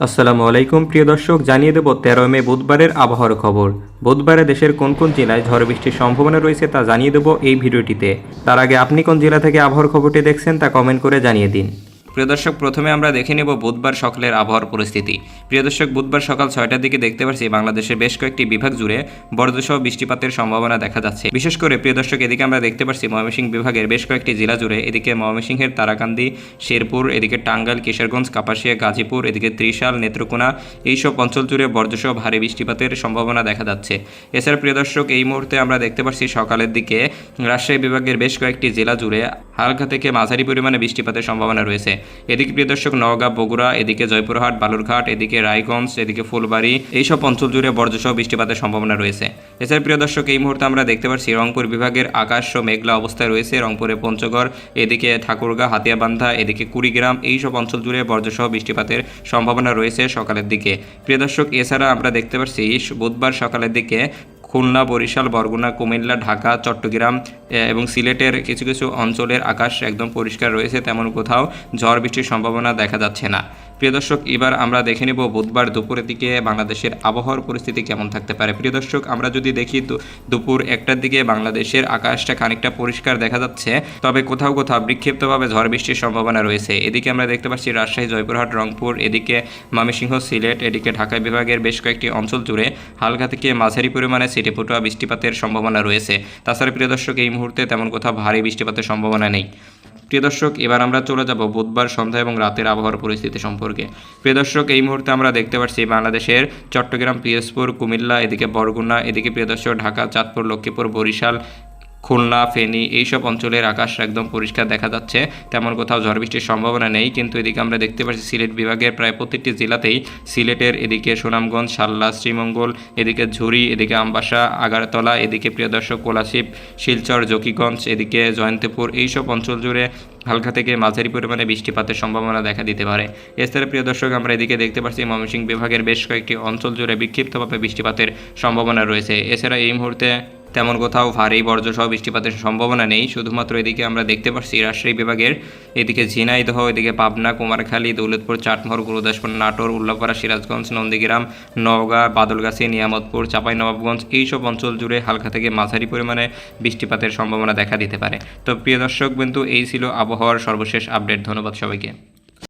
আসসালামু আলাইকুম প্রিয় দর্শক, জানিয়ে দেব 13 মে বুধবারের আবহাওয়ার খবর। বুধবারে দেশের কোন কোন জেলায় ঝড় বৃষ্টির সম্ভাবনা রয়েছে তা জানিয়ে দেব এই ভিডিওটিতে। তার আগে আপনি কোন জেলা থেকে আবহাওয়ার খবরটি দেখছেন তা কমেন্ট করে জানিয়ে দিন। প্রিয় দর্শক, প্রথমে আমরা দেখে নেব বুধবার সকালের আবহাওয়ার পরিস্থিতি। প্রিয় দর্শক, বুধবার সকাল 6টার দিকে দেখতে পাচ্ছি বাংলাদেশের বেশ কয়েকটি বিভাগ জুড়ে বজ্রসহ বৃষ্টিপাতের সম্ভাবনা দেখা যাচ্ছে। বিশেষ করে প্রিয় দর্শক, এদিকে আমরা দেখতে পাচ্ছি ময়মনসিংহ বিভাগের বেশ কয়েকটি জেলা জুড়ে, এদিকে ময়মনসিংহের তারাকান্দি, শেরপুর, এদিকে টাঙ্গাইল, কিশোরগঞ্জ, কাপাসিয়া, গাজীপুর, এদিকে ত্রিশাল, নেত্রকোনা এইসব অঞ্চল জুড়ে বজ্রসহ ভারী বৃষ্টিপাতের সম্ভাবনা দেখা যাচ্ছে। এছাড়া প্রিয় দর্শক, এই মুহূর্তে আমরা দেখতে পাচ্ছি সকালের দিকে রাজশাহী বিভাগের বেশ কয়েকটি জেলা জুড়ে হালকা থেকে মাঝারি পরিমাণে বৃষ্টিপাতের সম্ভাবনা রয়েছে। এদিকে প্রিয় দর্শক, নওগাঁ, বগুড়া, এদিকে জয়পুরহাট, বালুরঘাট, এদিকে রায়গঞ্জ, এদিকে ফুলবাড়ি এইসব অঞ্চল জুড়ে বজ্রসহ বৃষ্টিপাতের সম্ভাবনা রয়েছে। এছাড়া প্রিয় দর্শক, এই মুহূর্তে আমরা দেখতে পাচ্ছি রংপুর বিভাগের আকাশ মেঘলা অবস্থায় রয়েছে। রংপুরে পঞ্চগড়, এদিকে ঠাকুরগাঁ, হাতিয়াবান্ধা, এদিকে কুড়িগ্রাম এইসব অঞ্চল জুড়ে বজ্রসহ বৃষ্টিপাতের সম্ভাবনা রয়েছে সকালের দিকে। প্রিয় দর্শক, এছাড়া আমরা দেখতে পাচ্ছি বুধবার সকালের দিকে খুলনা, বরিশাল, বরগুনা, কুমিল্লা, ঢাকা, চট্টগ্রাম এবং সিলেটের কিছু কিছু অঞ্চলের আকাশ একদম পরিষ্কার রয়েছে, তেমন কোথাও ঝড় বৃষ্টির সম্ভাবনা দেখা যাচ্ছে না। প্রিয় দর্শক, এবার আমরা দেখে নেব বুধবার দুপুরের দিকে বাংলাদেশের আবহাওয়ার পরিস্থিতি কেমন থাকতে পারে। প্রিয় দর্শক, আমরা যদি দেখি দুপুর 1টার দিকে বাংলাদেশের আকাশটা খানিকটা পরিষ্কার দেখা যাচ্ছে, তবে কোথাও কোথাও বিক্ষিপ্তভাবে ঝড় বৃষ্টির সম্ভাবনা রয়েছে। এদিকে আমরা দেখতে পাচ্ছি রাজশাহী, জয়পুরহাট, রংপুর, এদিকে ময়মনসিংহ, সিলেট, এদিকে ঢাকা বিভাগের বেশ কয়েকটি অঞ্চল জুড়ে হালকা থেকে মাঝারি পরিমাণে ছিটেফোঁটা বৃষ্টিপাতের সম্ভাবনা রয়েছে। তাছাড়া প্রিয় দর্শক, এই মুহূর্তে তেমন কোথাও ভারী বৃষ্টিপাতের সম্ভাবনা নেই। প্রিয় দর্শক, এবার আমরা চলে যাব বুধবার সন্ধ্যা এবং রাতের আবহাওয়ার পরিস্থিতি সম্পর্কে। প্রিয় দর্শক, এই মুহূর্তে আমরা দেখতে পাচ্ছি বাংলাদেশের চট্টগ্রাম, পিরোজপুর, কুমিল্লা, এদিকে বরগুনা, এদিকে প্রিয় দর্শক ঢাকা, চাঁদপুর, লক্ষ্মীপুর, বরিশাল, খুলনা, ফেনী এইসব অঞ্চলের আকাশ একদম পরিষ্কার দেখা যাচ্ছে, তেমন কোথাও ঝড় বৃষ্টির সম্ভাবনা নেই। কিন্তু এদিকে আমরা দেখতে পাচ্ছি সিলেট বিভাগের প্রায় প্রত্যেকটি জেলাতেই, সিলেটের এদিকে সুনামগঞ্জ, সাল্লা, শ্রীমঙ্গল, এদিকে ঝুরি, এদিকে আমবাসা, আগারতলা, এদিকে প্রিয় দর্শক কোলাশিব, শিলচর, জকিগঞ্জ, এদিকে জয়ন্তপুর এইসব অঞ্চল জুড়ে হালকা থেকে মাঝারি পরিমাণে বৃষ্টিপাতের সম্ভাবনা দেখা দিতে পারে। এছাড়া প্রিয় দর্শক, আমরা এদিকে দেখতে পাচ্ছি ময়মনসিংহ বিভাগের বেশ কয়েকটি অঞ্চল জুড়ে বিক্ষিপ্তভাবে বৃষ্টিপাতের সম্ভাবনা রয়েছে। এছাড়া এই মুহূর্তে তেমন কোথাও ভারী বজ্রসহ বৃষ্টিপাতের সম্ভাবনা নেই। শুধুমাত্র এদিকে আমরা দেখতে পাচ্ছি রাজশাহী বিভাগের এদিকে ঝিনাইদহ, এদিকে পাবনা, কুমারখালী, দৌলতপুর, চাটমোহর, গুরুদাসপুর, নাটোর, উল্লাপাড়া, সিরাজগঞ্জ, নন্দীগ্রাম, নওগাঁ, বাদলগাছি, নিয়ামতপুর, চাঁপাইনবাবগঞ্জ এইসব অঞ্চল জুড়ে হালকা থেকে মাঝারি পরিমাণে বৃষ্টিপাতের সম্ভাবনা দেখা দিতে পারে। তো প্রিয় দর্শক বিন্দু, এই ছিল আবহাওয়ার সর্বশেষ আপডেট। ধন্যবাদ সবাইকে।